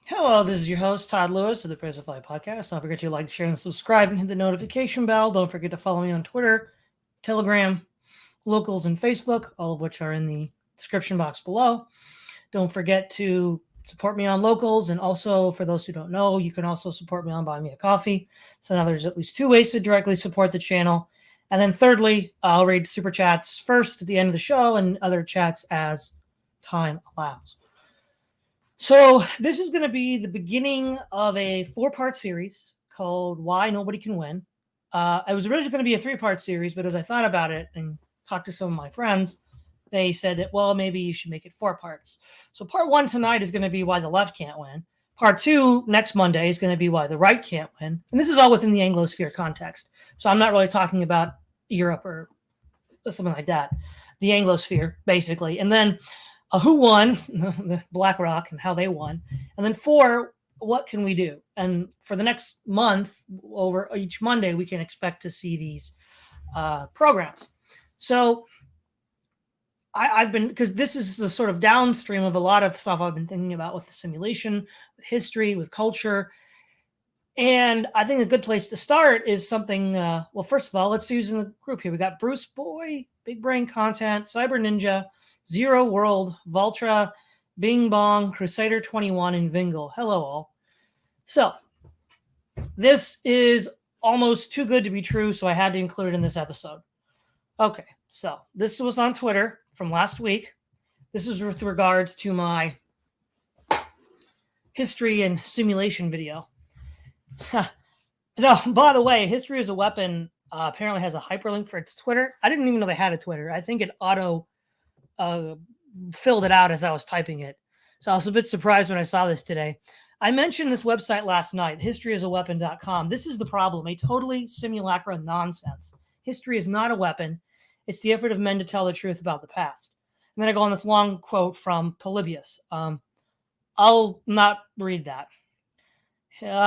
Hello, this is your host, Todd Lewis of the Praise of Fly podcast. Don't forget to like, share, and subscribe and hit the notification bell. Don't forget to follow me on Twitter, Telegram, Locals, and Facebook, all of which are in the description box below. Don't forget to support me on Locals, and also, for those who don't know, you can also support me on Buy Me a Coffee. So now there's at least two ways to directly support the channel. And then thirdly, I'll read super chats first at the end of the show and other chats as time allows. So this is going to be the beginning of a 4-part series called Why Nobody Can Win. It was originally going to be a 3-part series, but as I thought about it and talked to some of my friends, they said that, well, maybe you should make it 4 parts. So part 1 tonight is going to be why the left can't win. Part 2 next Monday is going to be why the right can't win. And this is all within the Anglosphere context. So I'm not really talking about Europe or something like that. The Anglosphere, basically. And then who won, the BlackRock, and how they won. And then 4, what can we do? And for the next month, over each Monday, we can expect to see these programs. So I've been, because this is the sort of downstream of a lot of stuff I've been thinking about with the simulation, with history, with culture. And I think a good place to start is something, well, first of all, let's use in the group here. We got Bruce Boy, Big Brain Content, Cyber Ninja, Zero World, Valtra, Bing Bong, Crusader 21, and Vingle. Hello, all. So, this is almost too good to be true, so I had to include it in this episode. Okay, so this was on Twitter from last week. This is with regards to my history and simulation video. No, by the way, History is a Weapon apparently has a hyperlink for its Twitter. I didn't even know they had a Twitter. I think it auto filled it out as I was typing it. So I was a bit surprised when I saw this today. I mentioned this website last night, historyisaweapon.com. This is the problem, a totally simulacra nonsense. History is not a weapon. It's the effort of men to tell the truth about the past. And then I go on this long quote from Polybius. I'll not read that.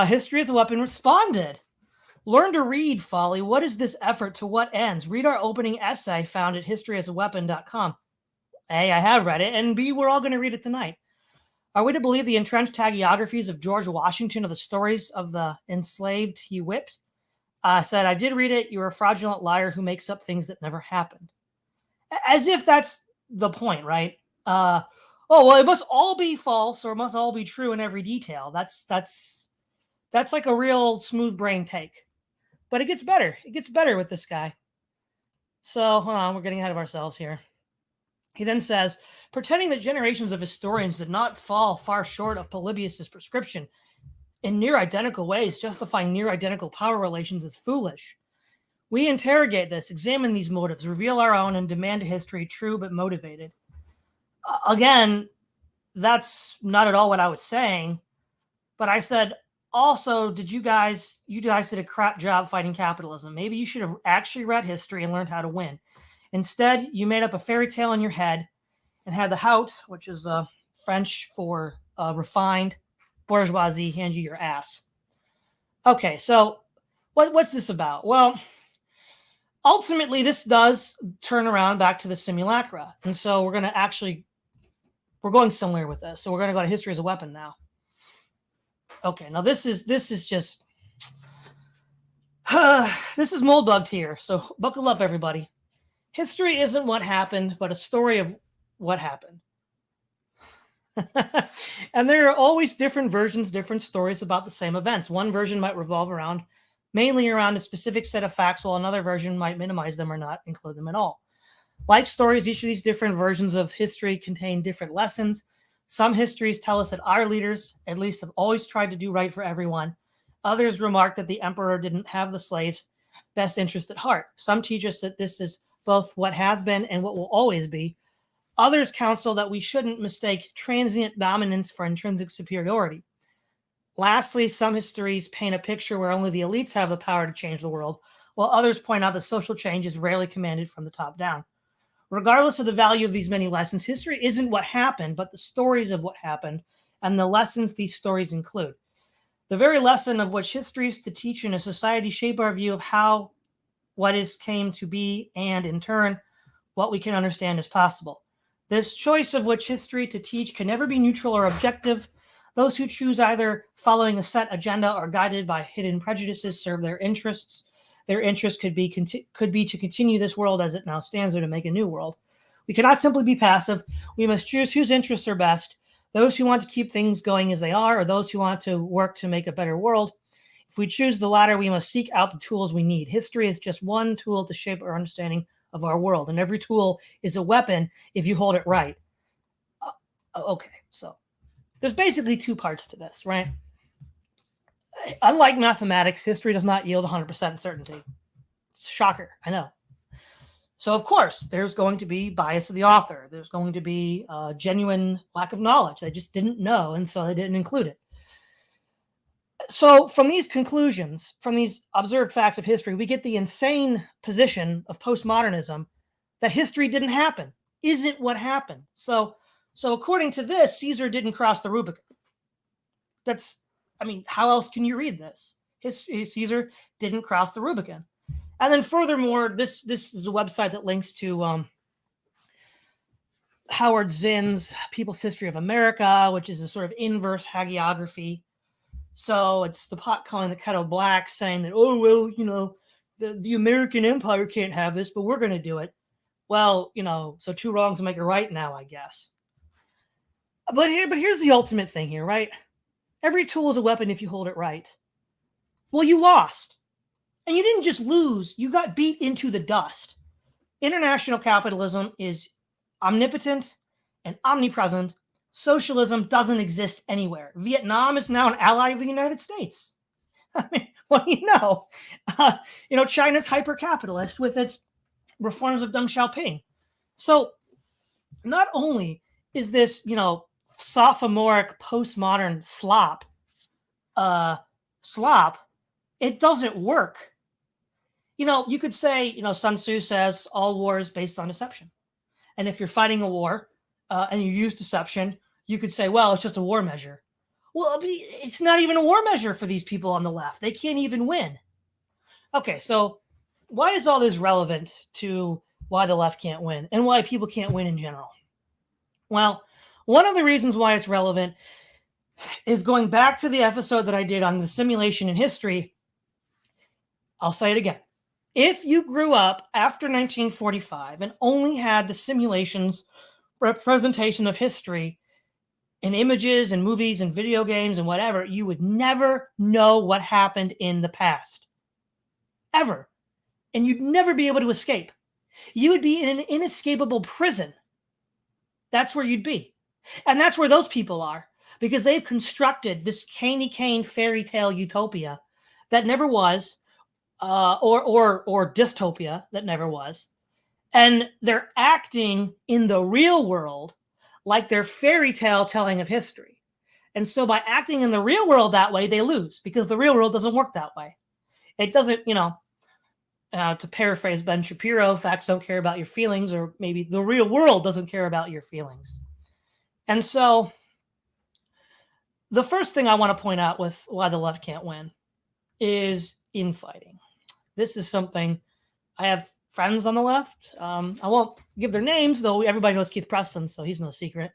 History is a Weapon responded. Learn to read, folly. What is this effort? To what ends? Read our opening essay found at historyisaweapon.com. A, I have read it, and B, we're all going to read it tonight. Are we to believe the entrenched hagiographies of George Washington or the stories of the enslaved he whipped? Said, I did read it. You're a fraudulent liar who makes up things that never happened. As if that's the point, right? Oh, well, it must all be false or it must all be true in every detail. That's like a real smooth brain take. But it gets better. It gets better with this guy. So, hold on, we're getting ahead of ourselves here. He then says, pretending that generations of historians did not fall far short of Polybius's prescription in near identical ways, justifying near identical power relations is foolish. We interrogate this, examine these motives, reveal our own, and demand a history true but motivated. Again, that's not at all what I was saying, but I said, also, you guys did a crap job fighting capitalism. Maybe you should have actually read history and learned how to win. Instead, you made up a fairy tale in your head and had the Haut, which is French for refined bourgeoisie, hand you your ass. Okay, so what's this about? Well, ultimately, this does turn around back to the simulacra. And so we're going somewhere with this. So we're going to go to History as a Weapon now. Okay, now this is just this is mold bugged here. So buckle up, everybody. History isn't what happened, but a story of what happened. And there are always different versions, different stories about the same events. One version might revolve mainly around a specific set of facts, while another version might minimize them or not include them at all. Like stories, each of these different versions of history contain different lessons. Some histories tell us that our leaders, at least, have always tried to do right for everyone. Others remark that the emperor didn't have the slaves' best interest at heart. Some teach us that this is both what has been and what will always be. Others counsel that we shouldn't mistake transient dominance for intrinsic superiority. Lastly, some histories paint a picture where only the elites have the power to change the world, while others point out that social change is rarely commanded from the top down. Regardless of the value of these many lessons, history isn't what happened, but the stories of what happened and the lessons these stories include. The very lesson of which history is to teach in a society shape our view of what came to be, and in turn, what we can understand is possible. This choice of which history to teach can never be neutral or objective. Those who choose either following a set agenda or guided by hidden prejudices serve their interests. Their interest could be to continue this world as it now stands or to make a new world. We cannot simply be passive. We must choose whose interests are best, those who want to keep things going as they are, or those who want to work to make a better world. If we choose the latter, we must seek out the tools we need. History is just one tool to shape our understanding of our world, and every tool is a weapon if you hold it right. Okay, so there's basically two parts to this, right? Unlike mathematics, history does not yield 100% certainty. It's a shocker, I know. So, of course, there's going to be bias of the author. There's going to be a genuine lack of knowledge. They just didn't know, and so they didn't include it. So, from these conclusions, from these observed facts of history, we get the insane position of postmodernism that history didn't happen, isn't what happened. So according to this, Caesar didn't cross the Rubicon. How else can you read this? Caesar didn't cross the Rubicon. And then furthermore, this is a website that links to Howard Zinn's People's History of America, which is a sort of inverse hagiography. So it's the pot calling the kettle black, saying that, oh, well, the American Empire can't have this, but we're going to do it. Well, so two wrongs make a right now, I guess. But here's the ultimate thing here, right? Every tool is a weapon if you hold it right. Well, you lost. And you didn't just lose, you got beat into the dust. International capitalism is omnipotent and omnipresent. Socialism doesn't exist anywhere. Vietnam is now an ally of the United States. I mean, what do you know? China's hyper-capitalist with its reforms of Deng Xiaoping. So not only is this, sophomoric postmodern slop, it doesn't work. You could say, Sun Tzu says all war is based on deception. And if you're fighting a war and you use deception, you could say, well, it's just a war measure. Well, it's not even a war measure for these people on the left. They can't even win. Okay, so why is all this relevant to why the left can't win and why people can't win in general? Well, one of the reasons why it's relevant is going back to the episode that I did on the simulation in history. I'll say it again. If you grew up after 1945 and only had the simulations representation of history in images and movies and video games and whatever, you would never know what happened in the past. Ever. And you'd never be able to escape. You would be in an inescapable prison. That's where you'd be. And that's where those people are, because they've constructed this candy cane fairy tale utopia that never was, or dystopia that never was. And they're acting in the real world like they're fairy tale telling of history. And so by acting in the real world that way, they lose, because the real world doesn't work that way. It doesn't, to paraphrase Ben Shapiro, facts don't care about your feelings, or maybe the real world doesn't care about your feelings. And so the first thing I want to point out with why the left can't win is infighting. This is something I have friends on the left. I won't give their names, though everybody knows Keith Preston, so he's no secret.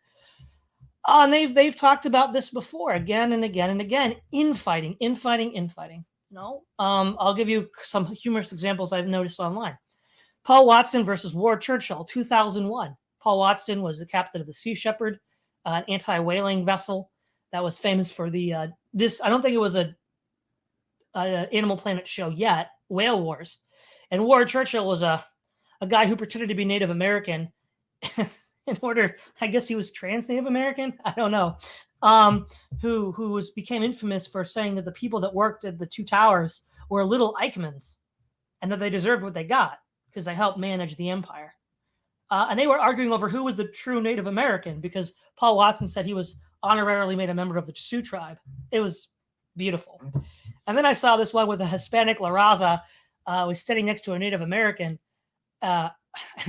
And they've talked about this before, again and again and again. Infighting. I'll give you some humorous examples I've noticed online. Paul Watson versus Ward Churchill, 2001. Paul Watson was the captain of the Sea Shepherd, an anti-whaling vessel that was famous for the I don't think it was a Animal Planet show yet, Whale Wars. And Ward Churchill was a guy who pretended to be Native American in order, I guess he was trans-Native American, I don't know, who became infamous for saying that the people that worked at the two towers were little Eichmanns and that they deserved what they got because they helped manage the empire. And they were arguing over who was the true Native American, because Paul Watson said he was honorarily made a member of the Sioux tribe. It was beautiful. And then I saw this one with a Hispanic La Raza was standing next to a Native American and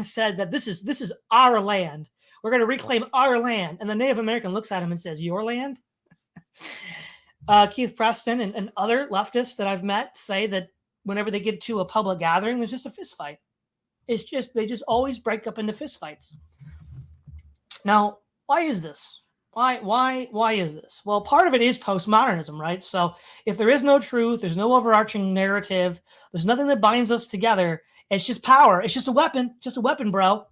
said that this is our land. We're going to reclaim our land. And the Native American looks at him and says, your land? Keith Preston and other leftists that I've met say that whenever they get to a public gathering, there's just a fist fight. They just always break up into fist fights. Now, why is this? Why is this? Well, part of it is postmodernism, right? So if there is no truth, there's no overarching narrative, there's nothing that binds us together. It's just power. It's just a weapon, bro.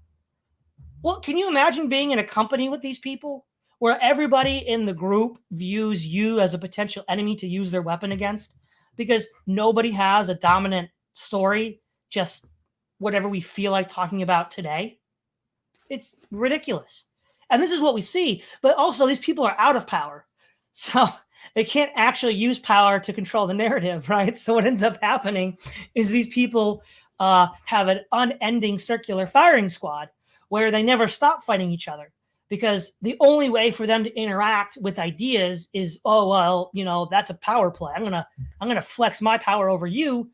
Well, can you imagine being in a company with these people where everybody in the group views you as a potential enemy to use their weapon against because nobody has a dominant story, just whatever we feel like talking about today? It's ridiculous. And this is what we see. But also, these people are out of power. So they can't actually use power to control the narrative, right? So what ends up happening is these people have an unending circular firing squad where they never stop fighting each other because the only way for them to interact with ideas is, oh, well, that's a power play. I'm gonna flex my power over you,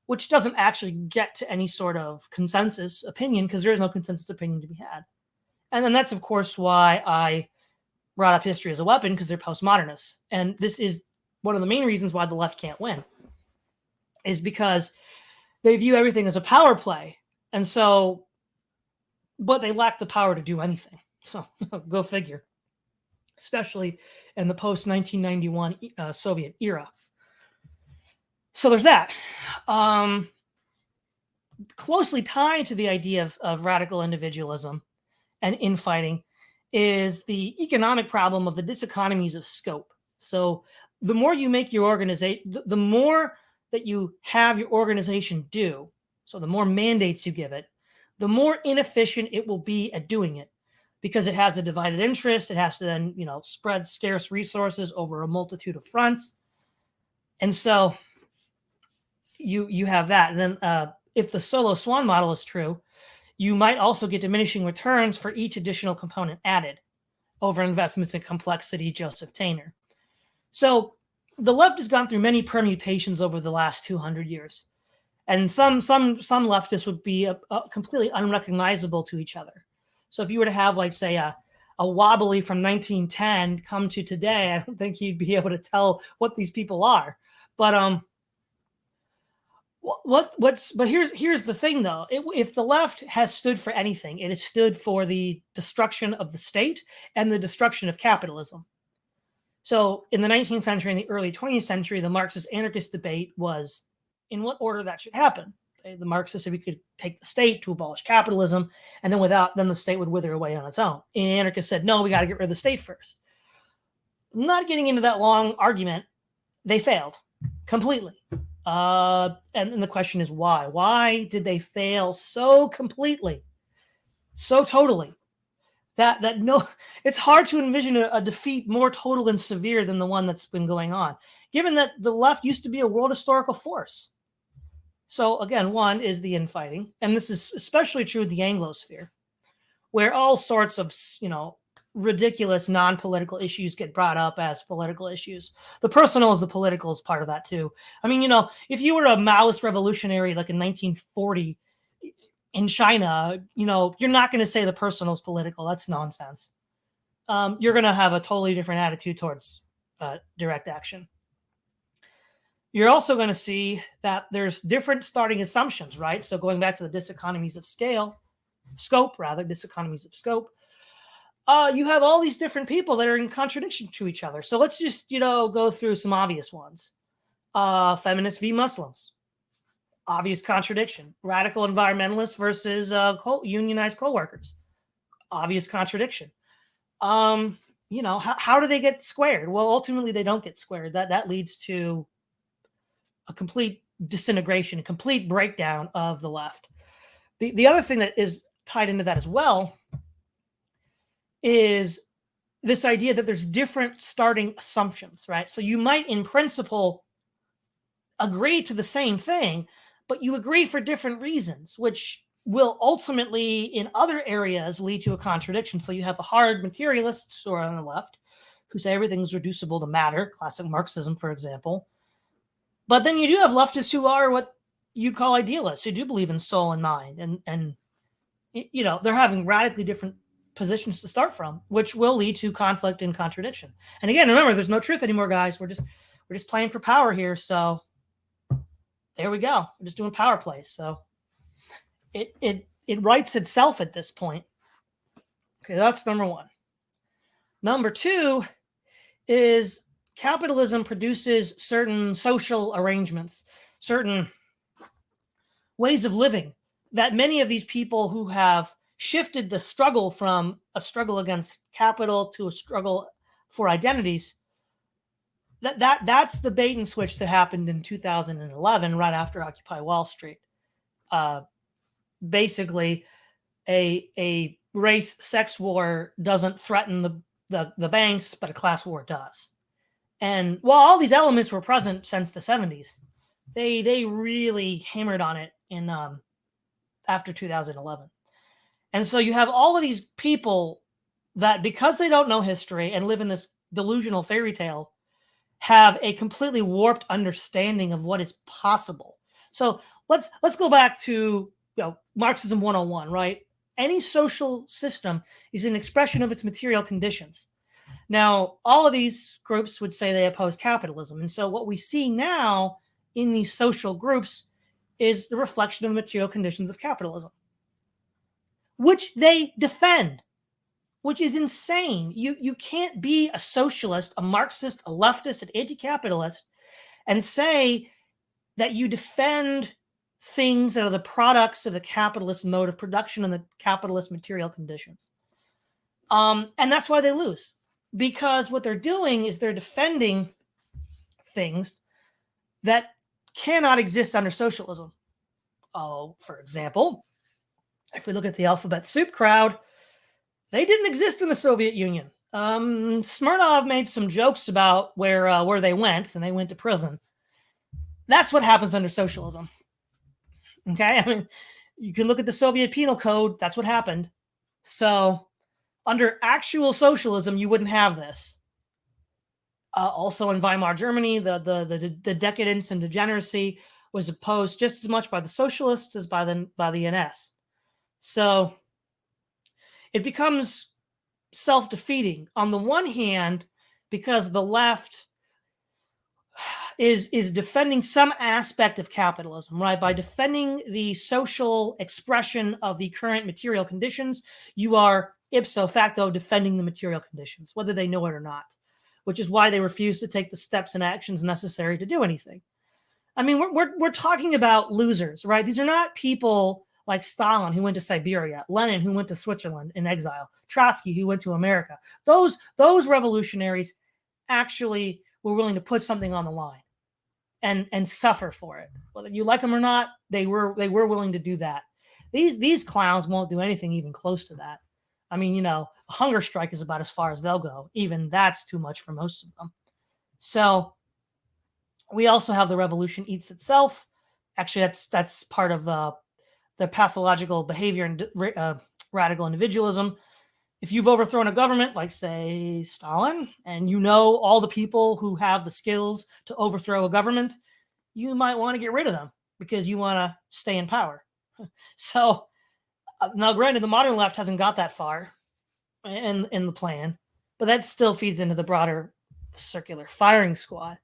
which doesn't actually get to any sort of consensus opinion because there is no consensus opinion to be had. And then that's, of course, why I brought up history as a weapon, because they're postmodernists. And this is one of the main reasons why the left can't win, is because they view everything as a power play. And so, but they lack the power to do anything. So go figure, especially in the post-1991 Soviet era. So there's that. Closely tied to the idea of radical individualism and infighting is the economic problem of the diseconomies of scope. So the more you make your organization, the more that you have your organization do, so the more mandates you give it, the more inefficient it will be at doing it because it has a divided interest. It has to then, spread scarce resources over a multitude of fronts. And so you have that. And then if the solo swan model is true, you might also get diminishing returns for each additional component added over investments in complexity, Joseph Tainer. So the left has gone through many permutations over the last 200 years. And some leftists would be completely unrecognizable to each other. So if you were to have, like, say, a wobbly from 1910 come to today, I don't think you'd be able to tell what these people are. But but here's the thing, though. If the left has stood for anything, it has stood for the destruction of the state and the destruction of capitalism. So in the 19th century and the early 20th century, the Marxist anarchist debate was in what order that should happen. The Marxists said we could take the state to abolish capitalism, and then the state would wither away on its own. And the anarchists said, no, we got to get rid of the state first. Not getting into that long argument, they failed completely. And the question is why? Why did they fail so completely, so totally? That no, it's hard to envision a defeat more total and severe than the one that's been going on, given that the left used to be a world historical force. So again, one is the infighting, and this is especially true of the Anglosphere, where all sorts of ridiculous non-political issues get brought up as political issues. The personal is the political is part of that too. I mean, if you were a Maoist revolutionary like in 1940 in China, you're not going to say the personal is political. That's nonsense. You're going to have a totally different attitude towards direct action. You're also going to see that there's different starting assumptions, right? So going back to the diseconomies of scope, you have all these different people that are in contradiction to each other. So let's just, go through some obvious ones. Feminists v. Muslims. Obvious contradiction. Radical environmentalists versus unionized co-workers. Obvious contradiction. How do they get squared? Well, ultimately they don't get squared. That leads to a complete disintegration, a complete breakdown of the left. The other thing that is tied into that as well is this idea that there's different starting assumptions, right? So you might, in principle, agree to the same thing, but you agree for different reasons, which will ultimately, in other areas, lead to a contradiction. So you have the hard materialists who are on the left, who say everything's reducible to matter, classic Marxism, for example. But then you do have leftists who are what you call idealists, who do believe in soul and mind, and they're having radically different positions to start from, which will lead to conflict and contradiction. And again, remember, there's no truth anymore, guys. We're just playing for power here. So there we go. We're just doing power plays. So it writes itself at this point. Okay, that's number one. Number two is capitalism produces certain social arrangements, certain ways of living that many of these people who have shifted the struggle from a struggle against capital to a struggle for identities, that's the bait and switch that happened in 2011, right after Occupy Wall Street. Basically, a race sex war doesn't threaten the banks, but a class war does. And while all these elements were present since the 70s, they really hammered on it in after 2011. And so you have all of these people that, because they don't know history and live in this delusional fairy tale, have a completely warped understanding of what is possible. So let's go back to Marxism 101, right? Any social system is an expression of its material conditions. Now, all of these groups would say they oppose capitalism. And so what we see now in these social groups is the reflection of the material conditions of capitalism, which they defend, which is insane. You can't be a socialist, a Marxist, a leftist, an anti-capitalist, and say that you defend things that are the products of the capitalist mode of production and the capitalist material conditions. And that's why they lose. Because what they're doing is they're defending things that cannot exist under socialism. For example, if we look at the alphabet soup crowd, they didn't exist in the Soviet Union. Smirnov made some jokes about where they went, and they went to prison. That's what happens under socialism. Okay? I mean, you can look at the Soviet Penal Code. That's what happened. So under actual socialism, you wouldn't have this. Also in Weimar Germany, the decadence and degeneracy was opposed just as much by the socialists as by the NS. So it becomes self-defeating on the one hand, because the left is defending some aspect of capitalism, right? By defending the social expression of the current material conditions, you are ipso facto defending the material conditions, whether they know it or not, which is why they refuse to take the steps and actions necessary to do anything. I mean, we're talking about losers, right? These are not people like Stalin, who went to Siberia, Lenin, who went to Switzerland in exile, Trotsky, who went to America. Those revolutionaries actually were willing to put something on the line and suffer for it. Whether you like them or not, they were willing to do that. These clowns won't do anything even close to that. I mean, a hunger strike is about as far as they'll go. Even that's too much for most of them. So we also have the revolution eats itself. Actually, that's part of the pathological behavior and radical individualism. If you've overthrown a government, like say Stalin, and you know all the people who have the skills to overthrow a government, you might want to get rid of them because you want to stay in power. So now, granted, the modern left hasn't got that far in the plan, but that still feeds into the broader circular firing squad.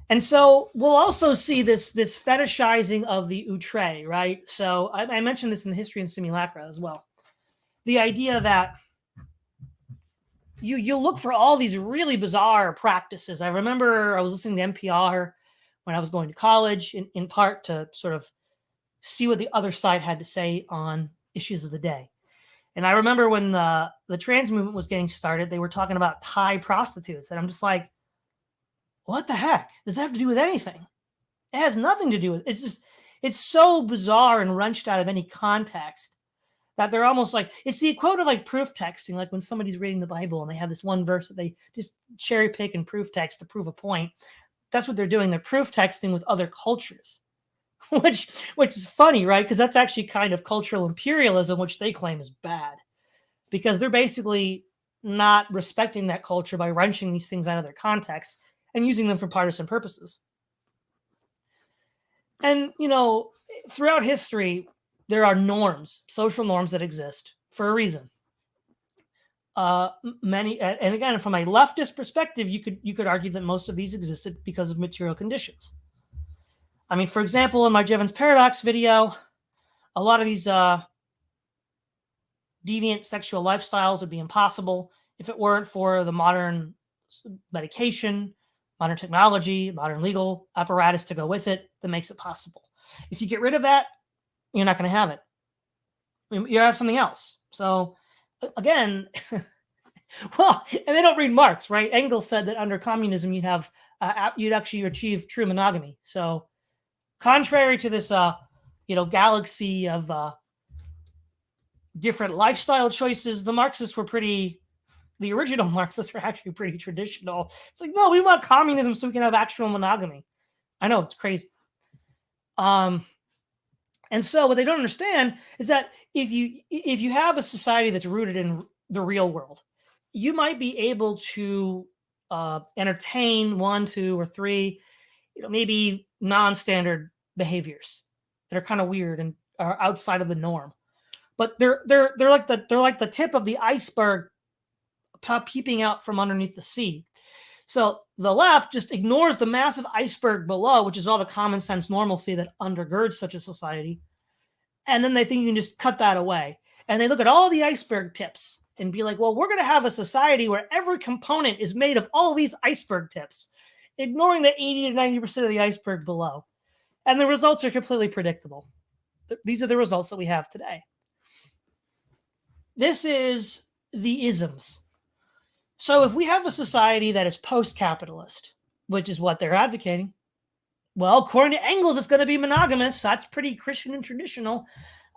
And so we'll also see this fetishizing of the outre, right? So I mentioned this in the History and Simulacra as well. The idea that you look for all these really bizarre practices. I remember I was listening to NPR when I was going to college, in part to sort of see what the other side had to say on issues of the day. And I remember when the trans movement was getting started, they were talking about Thai prostitutes. And I'm just like, what the heck does that have to do with anything? It has nothing to do with it. It's so bizarre and wrenched out of any context that they're almost like, it's the equivalent of like proof texting, like when somebody's reading the Bible and they have this one verse that they just cherry pick and proof text to prove a point. That's what they're doing. They're proof texting with other cultures, which is funny, right? Because that's actually kind of cultural imperialism, which they claim is bad, because they're basically not respecting that culture by wrenching these things out of their context and using them for partisan purposes. And, throughout history, there are norms, social norms that exist for a reason. Many, and again, from a leftist perspective, you could argue that most of these existed because of material conditions. I mean, for example, in my Jevons paradox video, a lot of these deviant sexual lifestyles would be impossible if it weren't for the modern medication, modern technology, modern legal apparatus to go with it that makes it possible. If you get rid of that, you're not going to have it. You have something else. So again, well, and they don't read Marx, right? Engels said that under communism you'd actually achieve true monogamy. So contrary to this, galaxy of different lifestyle choices, the original Marxists are actually pretty traditional. It's like, no, we want communism so we can have actual monogamy. I know, it's crazy. And so what they don't understand is that if you have a society that's rooted in the real world, you might be able to entertain 1, 2, or 3, maybe non-standard behaviors that are kind of weird and are outside of the norm. But they're like the tip of the iceberg peeping out from underneath the sea. So the left just ignores the massive iceberg below, which is all the common sense normalcy that undergirds such a society. And then they think you can just cut that away. And they look at all the iceberg tips and be like, well, we're going to have a society where every component is made of all these iceberg tips, ignoring the 80 to 90% of the iceberg below. And the results are completely predictable. These are the results that we have today. This is the isms. So if we have a society that is post-capitalist, which is what they're advocating, well, according to Engels, it's going to be monogamous. That's pretty Christian and traditional.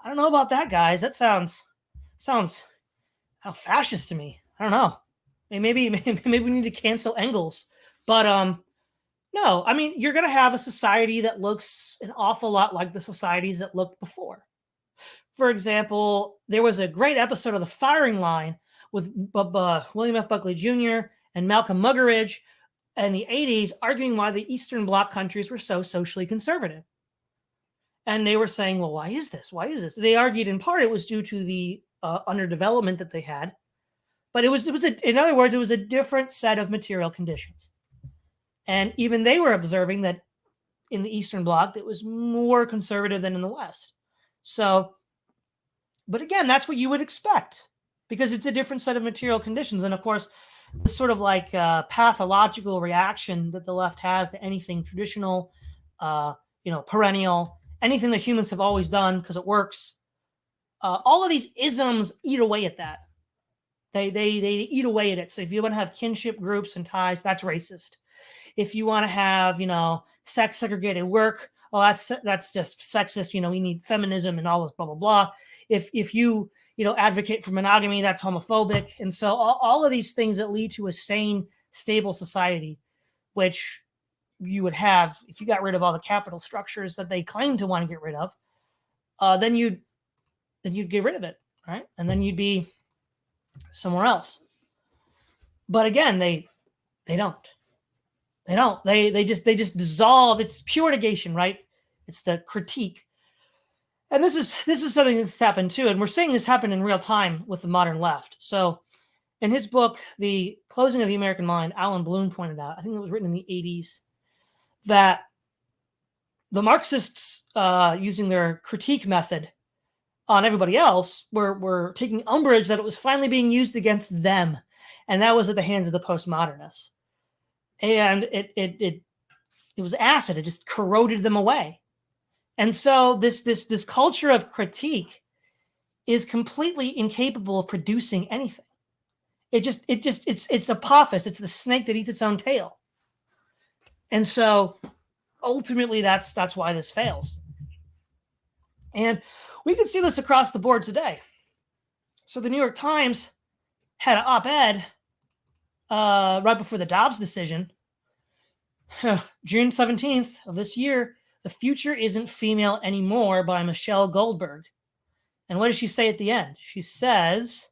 I don't know about that, guys. That sounds fascist to me. I don't know. Maybe we need to cancel Engels. But no, I mean, you're going to have a society that looks an awful lot like the societies that looked before. For example, there was a great episode of The Firing Line with William F. Buckley Jr. and Malcolm Muggeridge in the 80s arguing why the Eastern Bloc countries were so socially conservative. And they were saying, well, why is this? Why is this? They argued in part it was due to the underdevelopment that they had. But in other words, it was a different set of material conditions. And even they were observing that in the Eastern Bloc, it was more conservative than in the West. So, but again, that's what you would expect because it's a different set of material conditions. And of course, the sort of like pathological reaction that the left has to anything traditional, perennial, anything that humans have always done because it works. All of these isms eat away at that. They eat away at it. So if you want to have kinship groups and ties, that's racist. If you want to have, sex segregated work, well, that's just sexist. We need feminism and all this blah, blah, blah. If you advocate for monogamy, that's homophobic. And so all of these things that lead to a sane, stable society, which you would have if you got rid of all the capital structures that they claim to want to get rid of, then you'd get rid of it, right? And then you'd be somewhere else. But again, they don't. They don't. They just dissolve. It's pure negation, right? It's the critique. And this is something that's happened too. And we're seeing this happen in real time with the modern left. So in his book, The Closing of the American Mind, Alan Bloom pointed out, I think it was written in the 80s, that the Marxists, using their critique method on everybody else, were taking umbrage that it was finally being used against them. And that was at the hands of the postmodernists. And it was acid. It just corroded them away. And so this culture of critique is completely incapable of producing anything. It's Apophis. It's the snake that eats its own tail. And so ultimately that's why this fails. And we can see this across the board today. So the New York Times had an op-ed right before the Dobbs decision, June 17th of this year, "The Future Isn't Female Anymore" by Michelle Goldberg. And what does she say at the end? She says,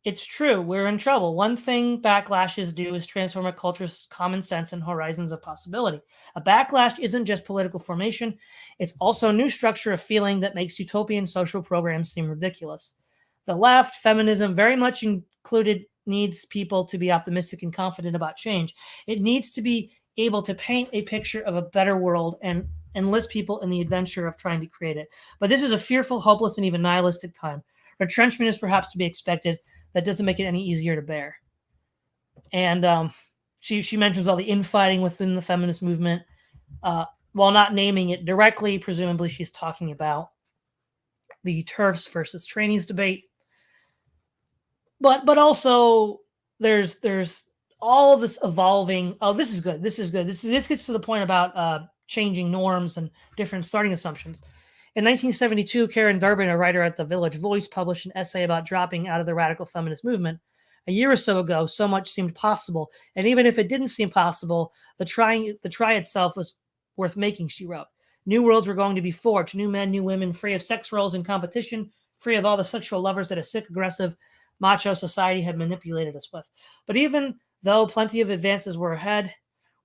"It's true, we're in trouble. One thing backlashes do is transform a culture's common sense and horizons of possibility. A backlash isn't just political formation, it's also a new structure of feeling that makes utopian social programs seem ridiculous. The left, feminism very much included, needs people to be optimistic and confident about change. It needs to be able to paint a picture of a better world and enlist people in the adventure of trying to create it. But this is a fearful, hopeless, and even nihilistic time. Retrenchment is perhaps to be expected. That doesn't make it any easier to bear. And she mentions all the infighting within the feminist movement. While not naming it directly, presumably she's talking about the TERFs versus trainees debate. But also there's all this evolving. Oh, this is good. This gets to the point about changing norms and different starting assumptions. In 1972, Karen Durbin, a writer at the Village Voice, published an essay about dropping out of the radical feminist movement. A year or so ago, so much seemed possible, and even if it didn't seem possible, the try itself was worth making, she wrote. New worlds were going to be forged, new men, new women, free of sex roles and competition, free of all the sexual lovers that a sick, aggressive, macho society had manipulated us with. But even though plenty of advances were ahead,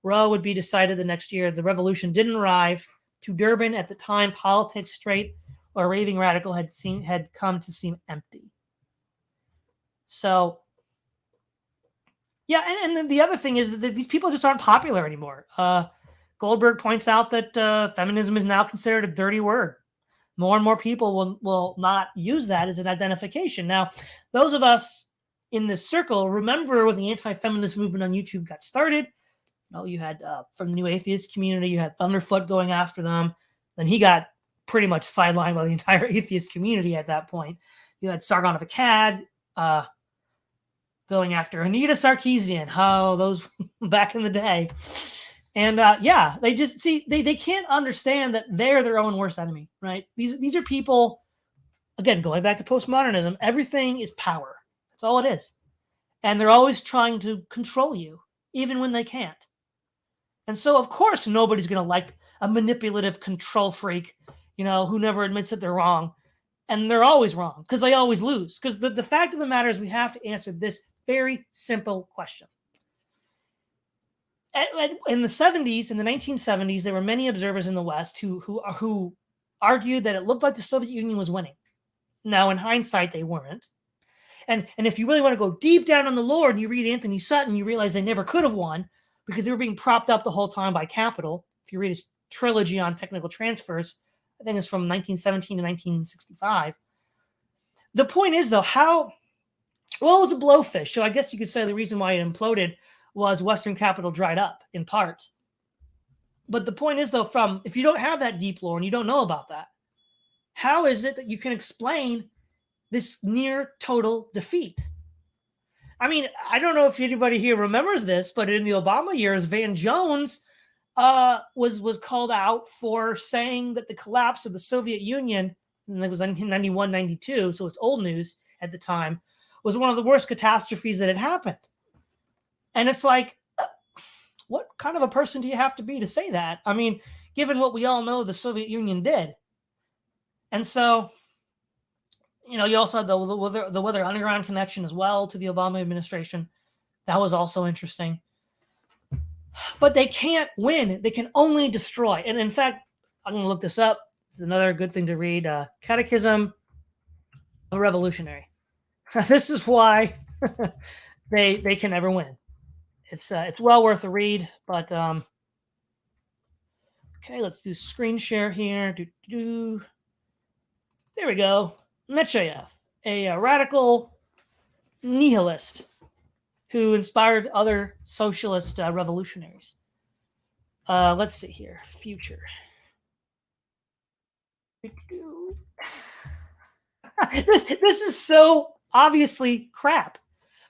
Roe would be decided the next year. The revolution didn't arrive. To Durbin, at the time, politics, straight or raving radical, had come to seem empty. So, yeah, and then the other thing is that these people just aren't popular anymore. Goldberg points out that feminism is now considered a dirty word. More and more people will not use that as an identification. Now, those of us in this circle remember when the anti-feminist movement on YouTube got started. You had from the New Atheist community, you had Thunderfoot going after them. Then he got pretty much sidelined by the entire atheist community at that point. You had Sargon of Akkad going after Anita Sarkeesian. How those back in the day. And yeah, they just see they can't understand that they're their own worst enemy, right? These are people, again, going back to postmodernism, everything is power. That's all it is. And they're always trying to control you, even when they can't. And so, of course, nobody's going to like a manipulative control freak, who never admits that they're wrong. And they're always wrong because they always lose. Because the fact of the matter is we have to answer this very simple question. In the 70s, in the 1970s, there were many observers in the West who argued that it looked like the Soviet Union was winning. Now, in hindsight, they weren't. And if you really want to go deep down on the lore and you read Anthony Sutton, you realize they never could have won because they were being propped up the whole time by capital. If you read his trilogy on technical transfers, I think it's from 1917 to 1965. The point is, though, it was a blowfish. So I guess you could say the reason why it imploded was Western capital dried up, in part. But the point is, though, if you don't have that deep lore and you don't know about that, how is it that you can explain this near total defeat? I mean, I don't know if anybody here remembers this, but in the Obama years, Van Jones was called out for saying that the collapse of the Soviet Union, and it was 1991, 92, so it's old news at the time, was one of the worst catastrophes that had happened. And it's like, what kind of a person do you have to be to say that? I mean, given what we all know the Soviet Union did. And so, you also had the Weather Underground connection as well to the Obama administration. That was also interesting. But they can't win. They can only destroy. And in fact, I'm going to look this up. This is another good thing to read. Catechism of a Revolutionary. This is why they can never win. It's well worth a read, but okay, let's do screen share here. There we go. Nechayev, a radical nihilist who inspired other socialist revolutionaries. Let's see here. Future. This is so obviously crap.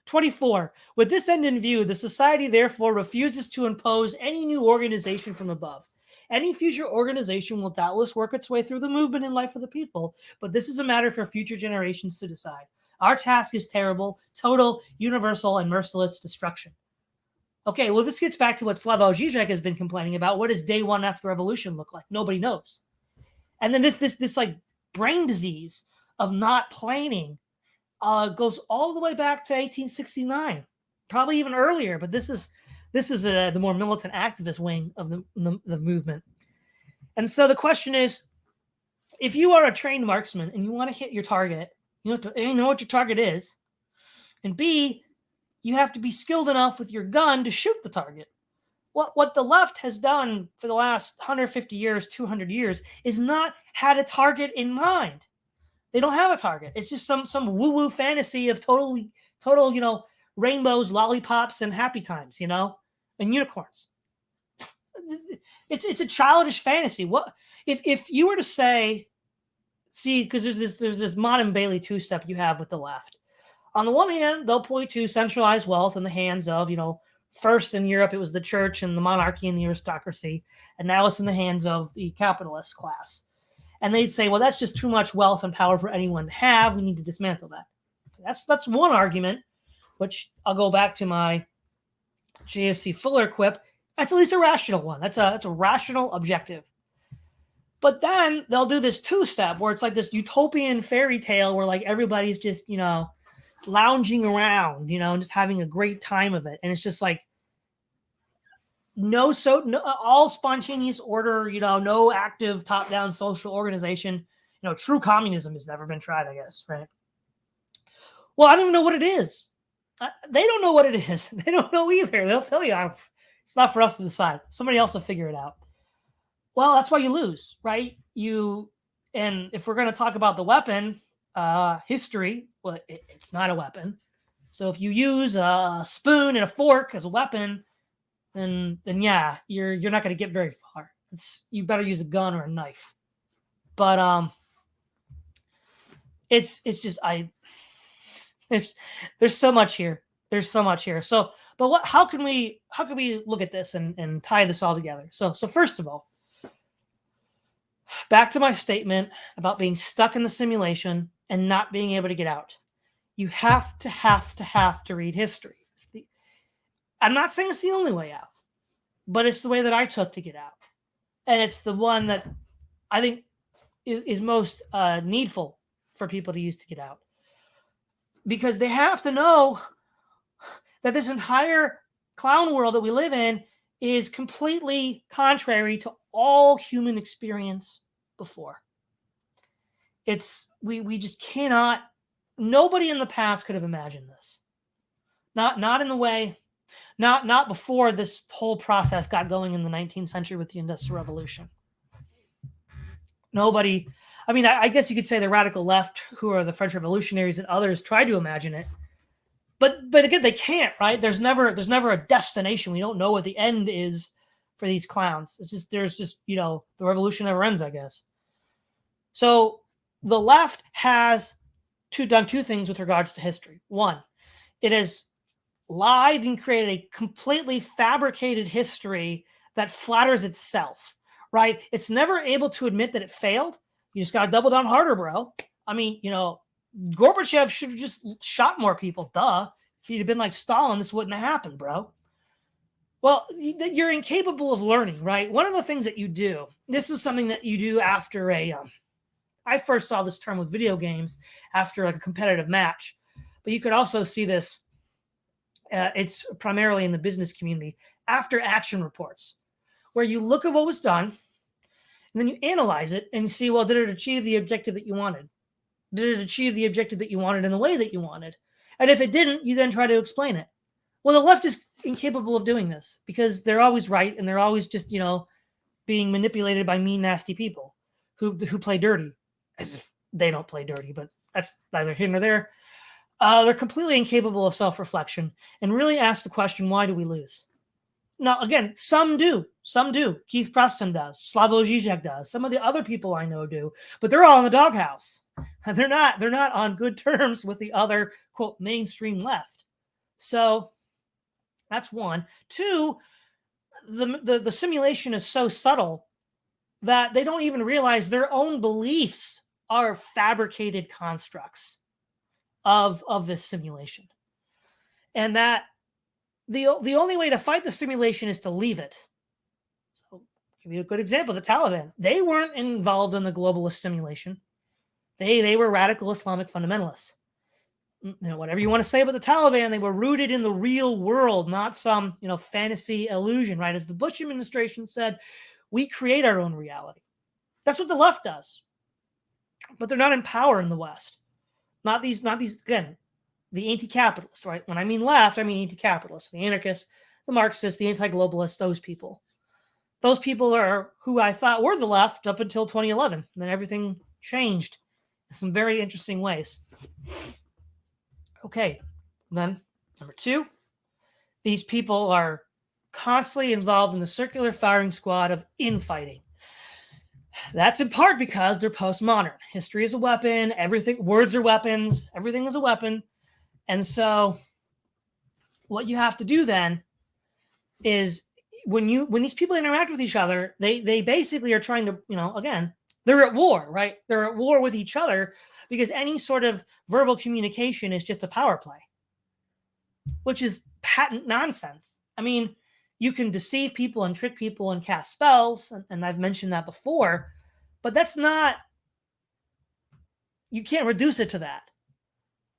24. With this end in view, the society therefore refuses to impose any new organization from above. Any future organization will doubtless work its way through the movement and life of the people, but this is a matter for future generations to decide. Our task is terrible, total, universal, and merciless destruction. Okay, well, this gets back to what Slavoj Žižek has been complaining about. What does day one after revolution look like? Nobody knows. And then this like brain disease of not planning goes all the way back to 1869, probably even earlier. But this is the more militant activist wing of the movement. And so the question is, if you are a trained marksman and you want to hit your target, you know what your target is, and B, you have to be skilled enough with your gun to shoot the target. What the left has done for the last 150 years, 200 years, is not had a target in mind. They don't have a target. It's just some woo-woo fantasy of total, rainbows, lollipops, and happy times, and unicorns. It's a childish fantasy. What if you were to say, see, because there's this Mon and Bailey two-step you have with the left. On the one hand, they'll point to centralized wealth in the hands of, first in Europe, it was the church and the monarchy and the aristocracy, and now it's in the hands of the capitalist class. And they'd say, well, that's just too much wealth and power for anyone to have. We need to dismantle that. That's one argument, which I'll go back to my JFC Fuller quip. That's at least a rational one. That's a rational objective. But then they'll do this two-step where it's like this utopian fairy tale where like everybody's just, lounging around, and just having a great time of it. And it's just like no all spontaneous order, no active top-down social organization. True communism has never been tried, I guess, right? Well, I don't even know what it is. They don't know what it is. They don't know either. They'll tell you it's not for us to decide. Somebody else will figure it out. Well, that's why you lose, right? And if we're going to talk about the weapon, history, well, it's not a weapon. So if you use a spoon and a fork as a weapon, then yeah, you're not going to get very far. You better use a gun or a knife. But it's just there's so much here. There's so much here. So, but how can we look at this and tie this all together? So first of all, back to my statement about being stuck in the simulation and not being able to get out. You have to read history. I'm not saying it's the only way out, but it's the way that I took to get out. And it's the one that I think is most needful for people to use to get out. Because they have to know that this entire clown world that we live in is completely contrary to all human experience before. We just cannot. Nobody in the past could have imagined this. Not in the way, not before this whole process got going in the 19th century with the Industrial Revolution. Nobody. I mean, I guess you could say the radical left, who are the French revolutionaries, and others tried to imagine it, but again, they can't. Right? There's never a destination. We don't know what the end is for these clowns. There's just the revolution never ends, I guess. So the left has done two things with regards to history. One, it has lied and created a completely fabricated history that flatters itself. Right? It's never able to admit that it failed. You just got to double down harder, bro. I mean, Gorbachev should have just shot more people. Duh. If he'd have been like Stalin, this wouldn't have happened, bro. Well, you're incapable of learning, right? One of the things that you do, this is something that you do after I first saw this term with video games after like a competitive match, but you could also see this, it's primarily in the business community, after action reports, where you look at what was done, and then you analyze it and see, well, did it achieve the objective that you wanted? Did it achieve the objective that you wanted in the way that you wanted? And if it didn't, you then try to explain it. Well, the left is incapable of doing this because they're always right and they're always just, being manipulated by mean, nasty people who play dirty, as if they don't play dirty, but that's neither here nor there. They're completely incapable of self-reflection and really ask the question, why do we lose? Now, again, some do. Keith Preston does. Slavoj Žižek does. Some of the other people I know do. But they're all in the doghouse. They're not on good terms with the other, quote, mainstream left. So that's one. Two, the simulation is so subtle that they don't even realize their own beliefs are fabricated constructs of this simulation. And that the only way to fight the simulation is to leave it. So, I'll give you a good example: the Taliban. They weren't involved in the globalist simulation. They were radical Islamic fundamentalists. Whatever you want to say about the Taliban, they were rooted in the real world, not some fantasy illusion. Right? As the Bush administration said, we create our own reality. That's what the left does. But they're not in power in the West. Not these again. The anti-capitalists, right? When I mean left, I mean anti-capitalists, the anarchists, the Marxists, the anti-globalists, those people. Those people are who I thought were the left up until 2011. And then everything changed some very interesting ways. Okay, then number 2, these people are constantly involved in the circular firing squad of infighting. That's in part because they're postmodern. History is a weapon. Everything, words are weapons. Everything is a weapon. And so what you have to do then is when these people interact with each other, they basically are trying to, again, they're at war, right? They're at war with each other because any sort of verbal communication is just a power play, which is patent nonsense. I mean, you can deceive people and trick people and cast spells, and I've mentioned that before, but that's not, you can't reduce it to that.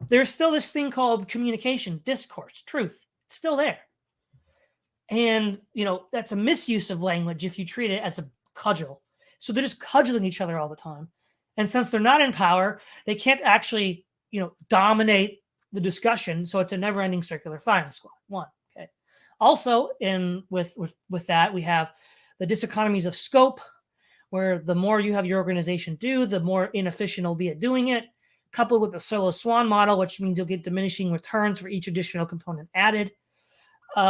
There's still this thing called communication, discourse, truth. It's still there. And, that's a misuse of language if you treat it as a cudgel. So they're just cudgeling each other all the time. And since they're not in power, they can't actually, dominate the discussion. So it's a never-ending circular firing squad. One. Okay. Also, with that, we have the diseconomies of scope, where the more you have your organization do, the more inefficient it'll be at doing it, coupled with the solo swan model, which means you'll get diminishing returns for each additional component added.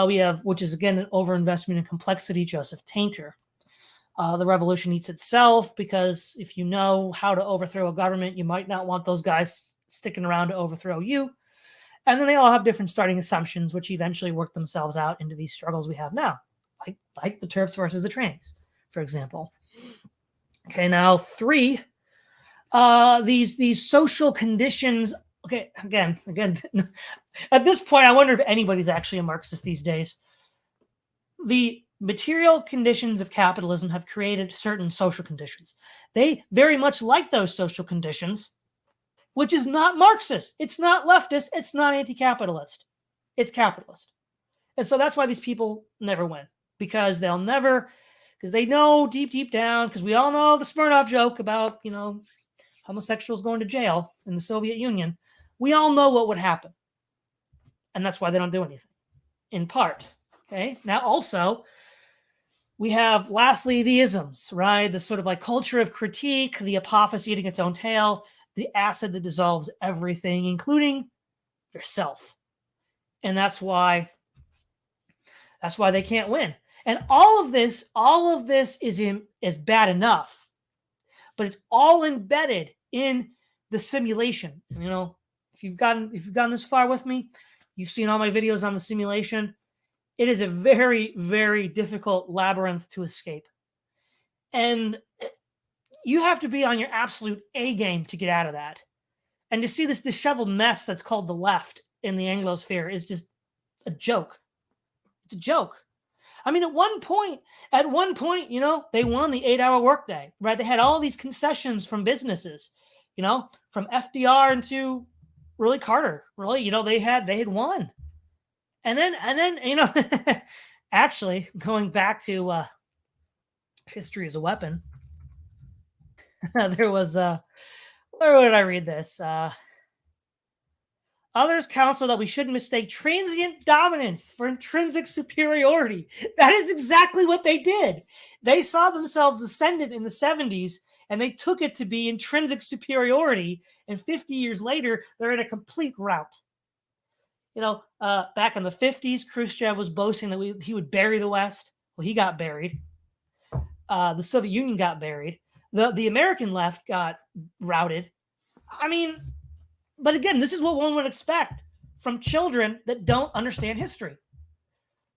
We have, which is again an overinvestment in complexity, Joseph Tainter. The revolution eats itself, because if you know how to overthrow a government, you might not want those guys sticking around to overthrow you. And then they all have different starting assumptions, which eventually work themselves out into these struggles we have now, like the TERFs versus the trannies, for example. Okay, now 3, these social conditions. Okay, again, at this point, I wonder if anybody's actually a Marxist these days. The material conditions of capitalism have created certain social conditions. They very much like those social conditions, which is not Marxist. It's not leftist. It's not anti-capitalist. It's capitalist. And so that's why these people never win, because they know deep down, because we all know the Smirnov joke about, homosexuals going to jail in the Soviet Union. We all know what would happen. And that's why they don't do anything, in part. Okay. Now, also, we have, lastly, the isms, right? The sort of like culture of critique, the apophis eating its own tail, the acid that dissolves everything, including yourself. And that's why they can't win. And all of this is bad enough, but it's all embedded in the simulation. If you've gotten this far with me, you've seen all my videos on the simulation. It is a very, very difficult labyrinth to escape. And you have to be on your absolute A game to get out of that. And to see this disheveled mess that's called the left in the Anglosphere is just a joke. It's a joke. I mean, at one point, they won the 8-hour workday, right? They had all these concessions from businesses, from FDR into really Carter. Really, they had won. And then, actually going back to history as a weapon, there was where did I read this? Others counsel that we shouldn't mistake transient dominance for intrinsic superiority. That is exactly what they did. They saw themselves ascendant in the 70s, and they took it to be intrinsic superiority. And 50 years later, they're in a complete rout. Back in the 50s, Khrushchev was boasting that he would bury the West. Well, he got buried. The Soviet Union got buried. The American left got routed. I mean, but again, this is what one would expect from children that don't understand history.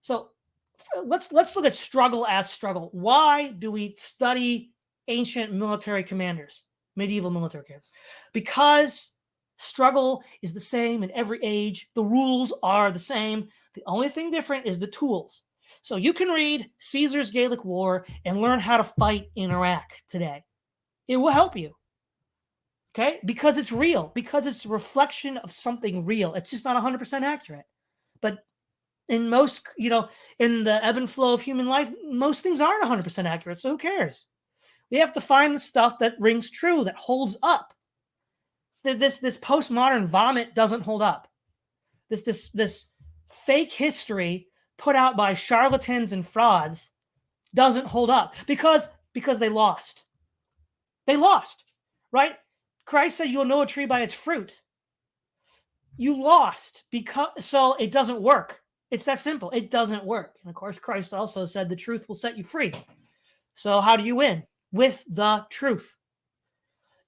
So let's look at struggle as struggle. Why do we study ancient military commanders, medieval military commanders? Because struggle is the same in every age. The rules are the same. The only thing different is the tools. So you can read Caesar's Gallic War and learn how to fight in Iraq today. It will help you. Okay? Because it's real. Because it's a reflection of something real. It's just not 100% accurate. But in most, in the ebb and flow of human life, most things aren't 100% accurate. So who cares? We have to find the stuff that rings true, that holds up. This postmodern vomit doesn't hold up. This fake history put out by charlatans and frauds doesn't hold up because they lost. They lost, right? Christ said, you'll know a tree by its fruit. You lost so it doesn't work. It's that simple. It doesn't work. And of course, Christ also said the truth will set you free. So how do you win? With the truth.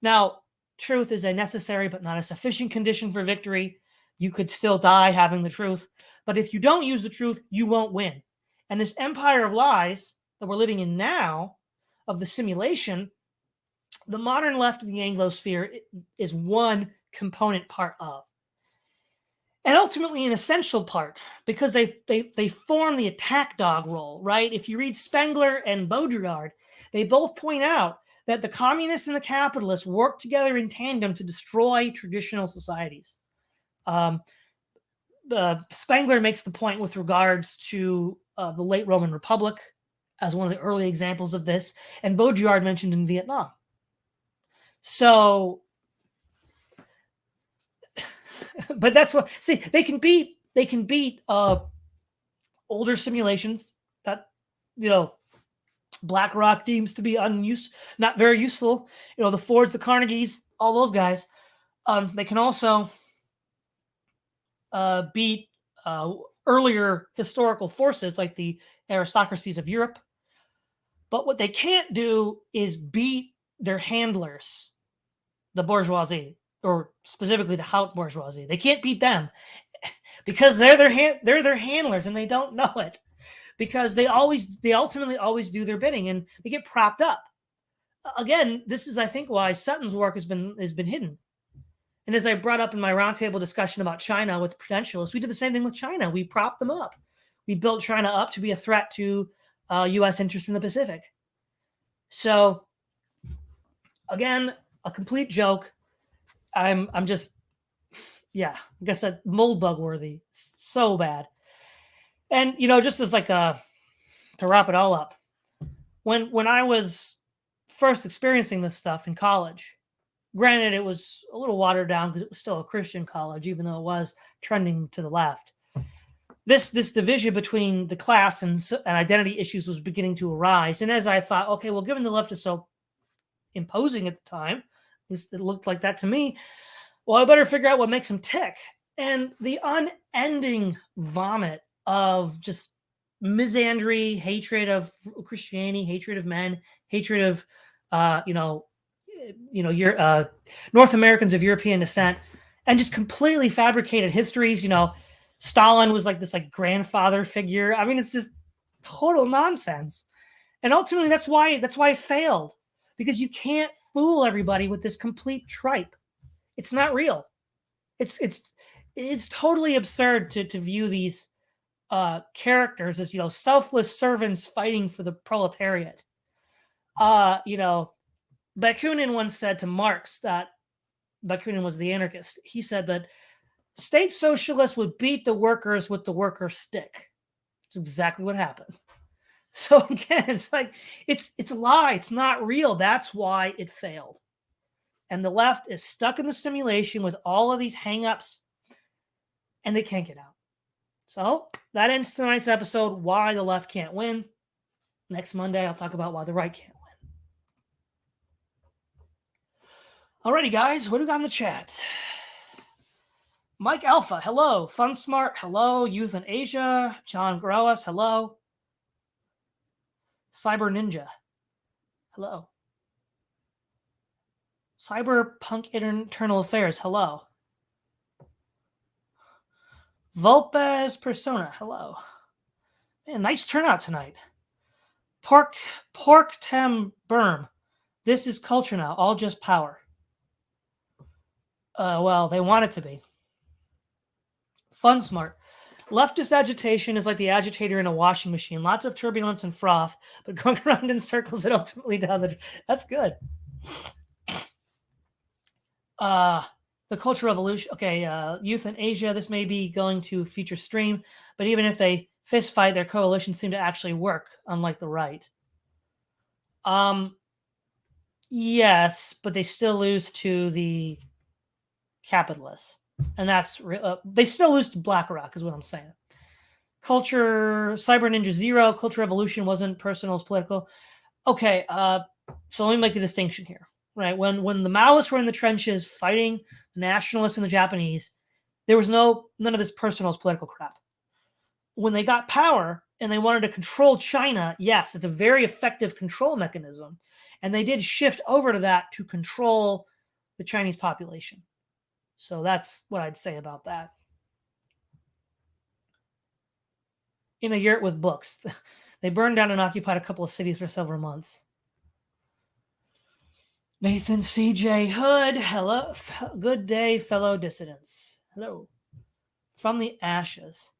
Now, truth is a necessary but not a sufficient condition for victory. You could still die having the truth. But if you don't use the truth, you won't win. And this empire of lies that we're living in now, of the simulation, the modern left of the Anglosphere is one component part of. And ultimately an essential part, because they form the attack dog role, right? If you read Spengler and Baudrillard, they both point out that the communists and the capitalists work together in tandem to destroy traditional societies. Spengler makes the point with regards to the late Roman Republic as one of the early examples of this, and Baudrillard mentioned in Vietnam. So, but that's what, see, they can beat older simulations that, BlackRock deems to be not very useful. The Fords, the Carnegies, all those guys. They can also beat earlier historical forces like the aristocracies of Europe. But what they can't do is beat their handlers, the bourgeoisie, or specifically the haute bourgeoisie. They can't beat them because they're their handlers, and they don't know it, because they ultimately always do their bidding, and they get propped up. Again, this is, I think, why Sutton's work has been hidden. And as I brought up in my roundtable discussion about China with Prudentialists, we did the same thing with China. We propped them up. We built China up to be a threat to U.S. interests in the Pacific. So, again, a complete joke. I'm just, like I said, mold bug worthy. It's so bad. And, just as to wrap it all up, when I was first experiencing this stuff in college, granted, it was a little watered down because it was still a Christian college, even though it was trending to the left. This division between the class and identity issues was beginning to arise. And as I thought, okay, well, given the left is so imposing at the time, at least it looked like that to me, well, I better figure out what makes them tick. And the unending vomit of just misandry, hatred of Christianity, hatred of men, hatred of, North Americans of European descent, and just completely fabricated histories. Stalin was like this grandfather figure. I mean, it's just total nonsense. And ultimately, that's why it failed, because you can't fool everybody with this complete tripe. It's not real. It's totally absurd to view these characters as selfless servants fighting for the proletariat. Bakunin once said to Marx that Bakunin was the anarchist. He said that state socialists would beat the workers with the worker stick. It's exactly what happened. So again, it's a lie. It's not real. That's why it failed. And the left is stuck in the simulation with all of these hang-ups, and they can't get out. So that ends tonight's episode, Why the Left Can't Win. Next Monday, I'll talk about why the right can't win. Alrighty, guys, what do we got in the chat? Mike Alpha, hello. Fun Smart, hello. Youth in Asia. John Groas, hello. Cyber Ninja, hello. Cyberpunk Internal Affairs, hello. Volpez Persona, hello. Man, nice turnout tonight. Pork Tem Berm, this is culture now, all just power. Well, they want it to be. Fun Smart. Leftist agitation is like the agitator in a washing machine. Lots of turbulence and froth, but going around in circles and ultimately down the... That's good. The Culture Revolution. Okay, Youth in Asia. This may be going to future stream, but even if they fist fight, their coalitions seem to actually work, unlike the right. Yes, but they still lose to the capitalists. And that's they still lose to BlackRock, is what I'm saying. Culture, Cyber Ninja Zero, Culture Revolution wasn't personal, it's political. Okay, so let me make the distinction here. right? When the Maoists were in the trenches fighting the nationalists and the Japanese, there was none of this personal political crap. When they got power and they wanted to control China, yes, it's a very effective control mechanism. And they did shift over to that to control the Chinese population. So that's what I'd say about that. In a yurt with books. They burned down and occupied a couple of cities for several months. Nathan C.J. Hood, hello. Good day, fellow dissidents. Hello. From the ashes.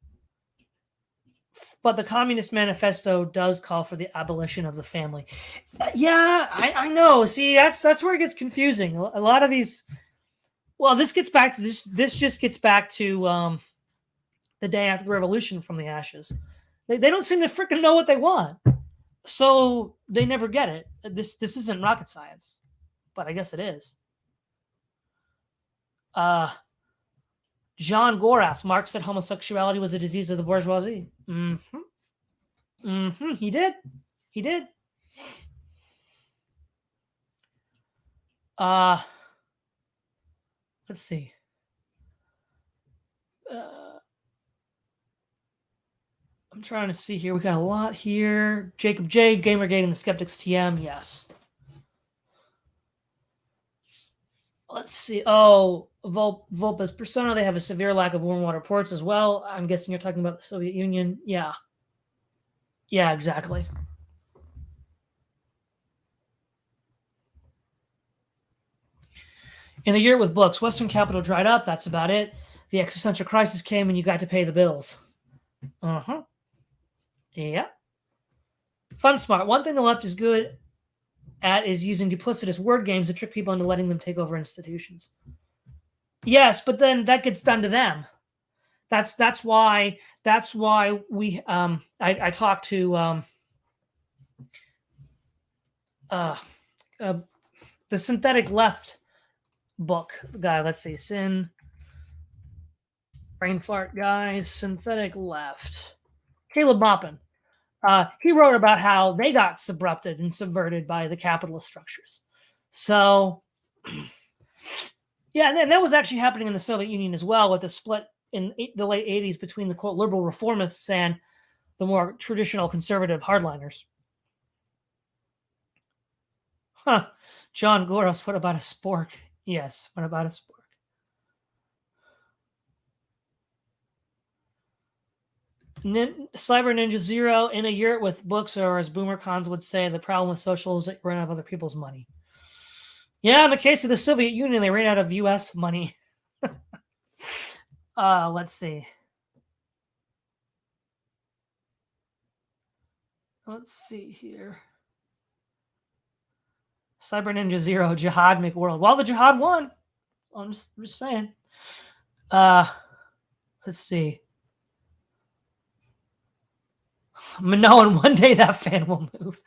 But the Communist Manifesto does call for the abolition of the family. Yeah, I know. See, that's where it gets confusing. A lot of these. Well, this gets back to this. This just gets back to the day after the revolution from the ashes. They don't seem to freaking know what they want, so they never get it. This isn't rocket science, but I guess it is. John Goras, Marx said homosexuality was a disease of the bourgeoisie. He did. Let's see. I'm trying to see here. We got a lot here. Jacob J, Gamergate, and the Skeptics TM. Yes. Let's see. Oh, Volpa's persona. They have a severe lack of warm water ports as well. I'm guessing you're talking about the Soviet Union. Yeah. Yeah, exactly. In a year with books, Western capital dried up. That's about it. The existential crisis came and you got to pay the bills. Yeah. Fun smart. One thing the left is good at is using duplicitous word games to trick people into letting them take over institutions. Yes, but then that gets done to them. That's why we I talked to the synthetic left book guy. Let's see, brain fart guy, synthetic left. Caleb Maupin. He wrote about how they got subrupted and subverted by the capitalist structures. So, yeah, and that was actually happening in the Soviet Union as well, with a split in the late 80s between the quote liberal reformists and the more traditional conservative hardliners. John Goros, what about a spork? Yes, what about a spork? Cyber Ninja Zero, in a yurt with books, or as Boomer Cons would say, the problem with social is that you run out of other people's money. Yeah, in the case of the Soviet Union, they ran out of U.S. money. Let's see. Let's see here. Cyber Ninja Zero, Jihad McWorld. Well, the Jihad won. I'm just saying. Let's see. Minoan, one day that fan will move.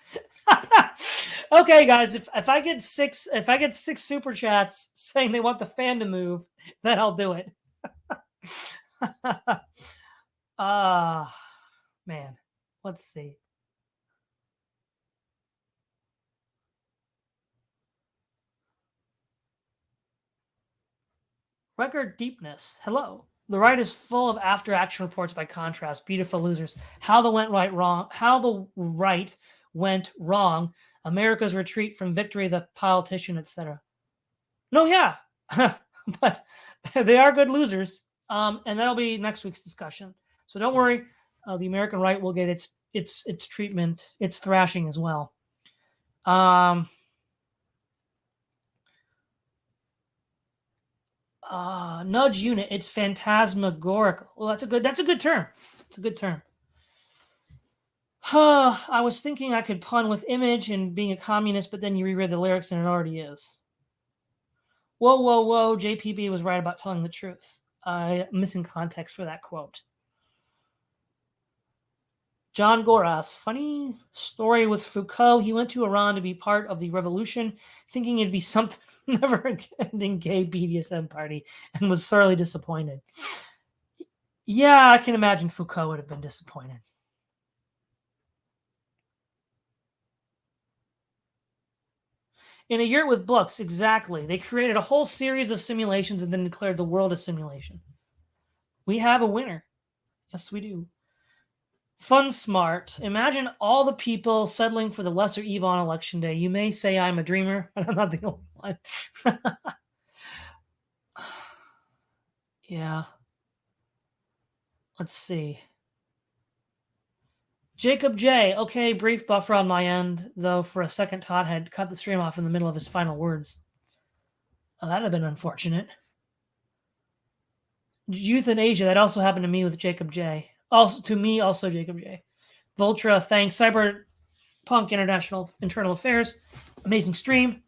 Okay, guys, if I get six super chats saying they want the fan to move, then I'll do it. Man, let's see. Record deepness. Hello. The right is full of after-action reports by contrast. Beautiful losers. How the right went wrong. America's retreat from victory, the politician, etc. No, yeah. But they are good losers. And that'll be next week's discussion. So don't worry. The American right will get its treatment, its thrashing as well. Nudge unit. It's phantasmagorical. Well, that's a good term. It's a good term. I was thinking I could pun with image and being a communist, but then you reread the lyrics and it already is. Whoa. JPB was right about telling the truth. I'm missing context for that quote. John Goras, funny story with Foucault. He went to Iran to be part of the revolution, thinking it'd be something never-ending gay BDSM party, and was sorely disappointed. Yeah, I can imagine Foucault would have been disappointed. In a year with books, exactly. They created a whole series of simulations and then declared the world a simulation. We have a winner. Yes, we do. Fun Smart. Imagine all the people settling for the lesser evil on election day. You may say I'm a dreamer, but I'm not the only one. Yeah. Let's see. Jacob J. Okay, brief buffer on my end, though for a second Todd had cut the stream off in the middle of his final words. Oh, that'd have been unfortunate. Euthanasia. That also happened to me with Jacob J. Also to me, also Jacob J. Voltra, thanks. Cyberpunk Internal Affairs. Amazing stream.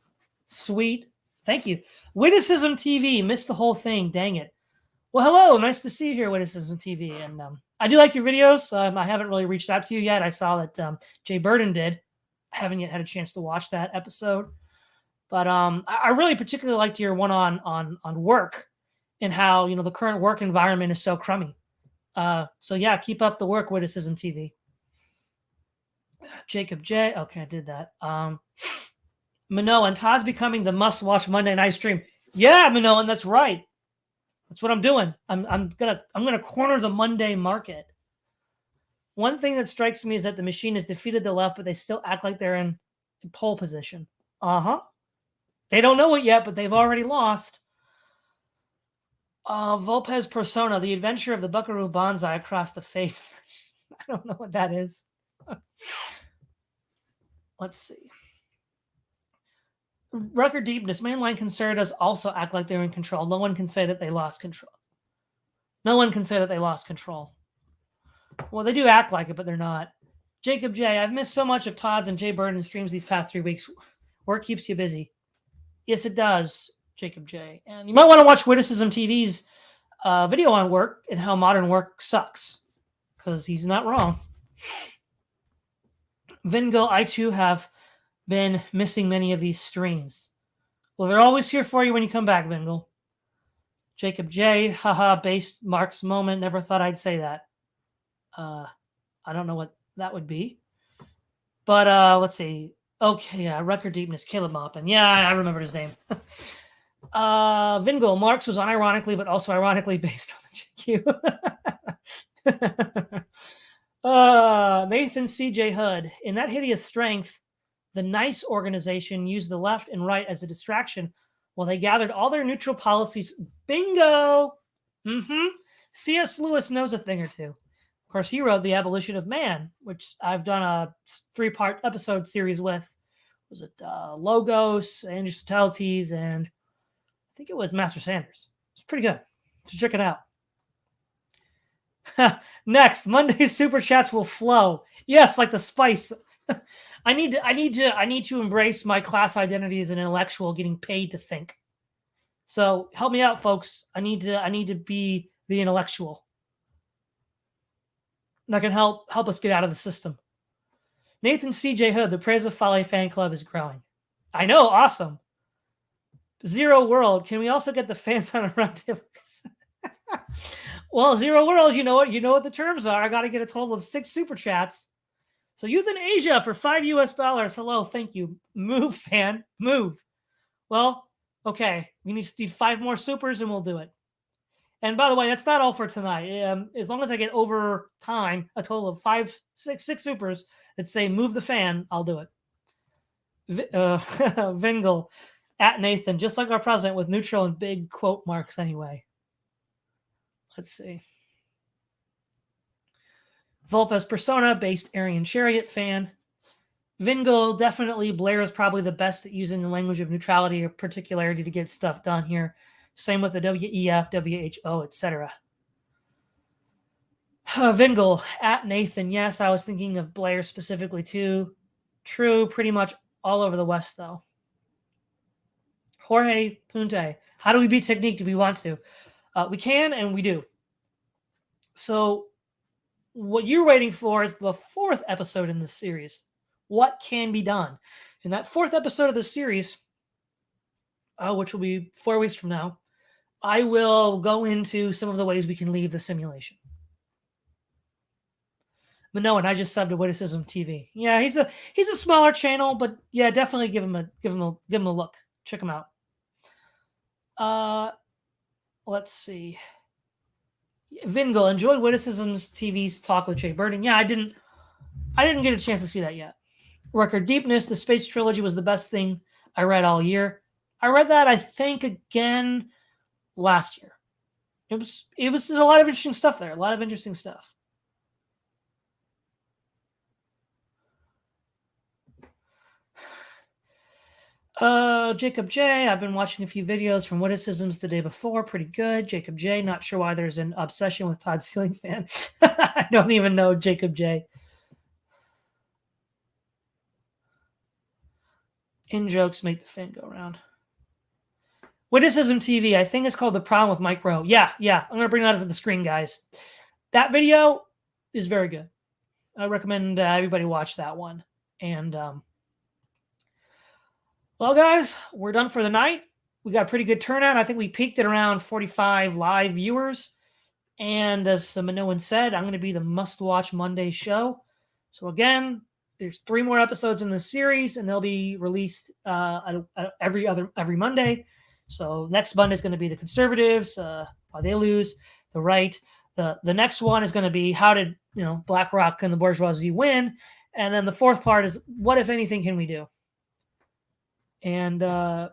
Sweet. Thank you. Witticism TV. Missed the whole thing. Dang it. Well, hello. Nice to see you here, Witticism TV. And I do like your videos. I haven't really reached out to you yet. I saw that Jay Burden did. I haven't yet had a chance to watch that episode. But I really particularly liked your one on work and how, the current work environment is so crummy. So yeah, keep up the work, Witticism TV. Jacob J. Okay, I did that. Manoa, and Todd's becoming the must-watch Monday night stream. Yeah, Manoa, and that's right. That's what I'm doing. I'm gonna corner the Monday market. One thing that strikes me is that the machine has defeated the left, but they still act like they're in pole position. They don't know it yet, but they've already lost. Volpez Persona, the adventure of the Buckaroo Banzai across the fate. I don't know what that is. Let's see. Record deepness. Mainline conservatives also act like they're in control. No one can say that they lost control. No one can say that they lost control. Well, they do act like it, but they're not. Jacob J. I've missed so much of Todd's and Jay Burden streams these past 3 weeks. Work keeps you busy. Yes, it does, Jacob J. And you might want to watch Witticism TV's video on work and how modern work sucks, because he's not wrong. Vingo, I too have been missing many of these streams. Well, they're always here for you when you come back, Vingo. Jacob J. Haha, based Mark's moment. Never thought I'd say that. I don't know what that would be. But let's see. Okay, yeah, record deepness, Caleb Maupin. Yeah, I remembered his name. Vingo, Marx was unironically, but also ironically based on the GQ. Nathan C.J. Hood. In that hideous strength, the NICE organization used the left and right as a distraction while they gathered all their neutral policies. Bingo! C.S. Lewis knows a thing or two. Of course, he wrote The Abolition of Man, which I've done a 3-part episode series with. Was it Logos, Aristotelites, and I think it was Master Sanders. It's pretty good. So check it out. Next, Monday super chats will flow. Yes, like the spice. I need to embrace my class identity as an intellectual, getting paid to think. So help me out, folks. I need to be the intellectual that can help us get out of the system. Nathan C.J. Hood, the Praise of Folly fan club is growing. I know, awesome. Zero World, can we also get the fans on a roundtable? Well, Zero World, you know what the terms are. I got to get a total of 6 super chats. So Euthanasia for $5. Hello, thank you. Move, fan, move. Well, okay, we need 5 more supers and we'll do it. And by the way, that's not all for tonight. As long as I get over time a total of 6 supers that say move the fan, I'll do it. Vingle at Nathan, just like our president, with neutral and big quote marks anyway. Let's see. Volpes Persona, based Aryan Chariot fan. Vingle, definitely Blair is probably the best at using the language of neutrality or particularity to get stuff done here. Same with the WEF, WHO, etc. Vingle at Nathan. Yes, I was thinking of Blair specifically too. True, pretty much all over the West, though. Jorge Punte. How do we beat technique if we want to? We can and we do. So what you're waiting for is the 4th episode in this series. What can be done? In that 4th episode of the series, which will be 4 weeks from now, I will go into some of the ways we can leave the simulation. Minoan, I just subbed to Witticism TV. Yeah, he's a smaller channel, but yeah, definitely give him a look. Check him out. Let's see. Vingal, enjoyed Witticism's TV's talk with Jay Burden. Yeah, I didn't get a chance to see that yet. Record Deepness, the Space Trilogy was the best thing I read all year. I read that, I think, again last year. It was a lot of interesting stuff there. A lot of interesting stuff. Jacob J. I've been watching a few videos from Witticisms the day before. Pretty good. Jacob J. Not sure why there's an obsession with Todd Sealing fan. I don't even know Jacob J. In jokes make the fan go around. Witticism TV, I think it's called The Problem with Mike Rowe. Yeah. I'm going to bring that up to the screen, guys. That video is very good. I recommend everybody watch that one. And, well, guys, we're done for the night. We got a pretty good turnout. I think we peaked at around 45 live viewers. And as Minoan said, I'm going to be the must-watch Monday show. So again, there's 3 more episodes in this series, and they'll be released every Monday. So next Monday is going to be the conservatives, why they lose, the right. The next one is going to be how did BlackRock and the bourgeoisie win, and then the fourth part is what, if anything, can we do? And bye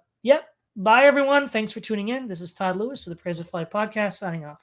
everyone. Thanks for tuning in. This is Todd Lewis of the Praise of Flight podcast signing off.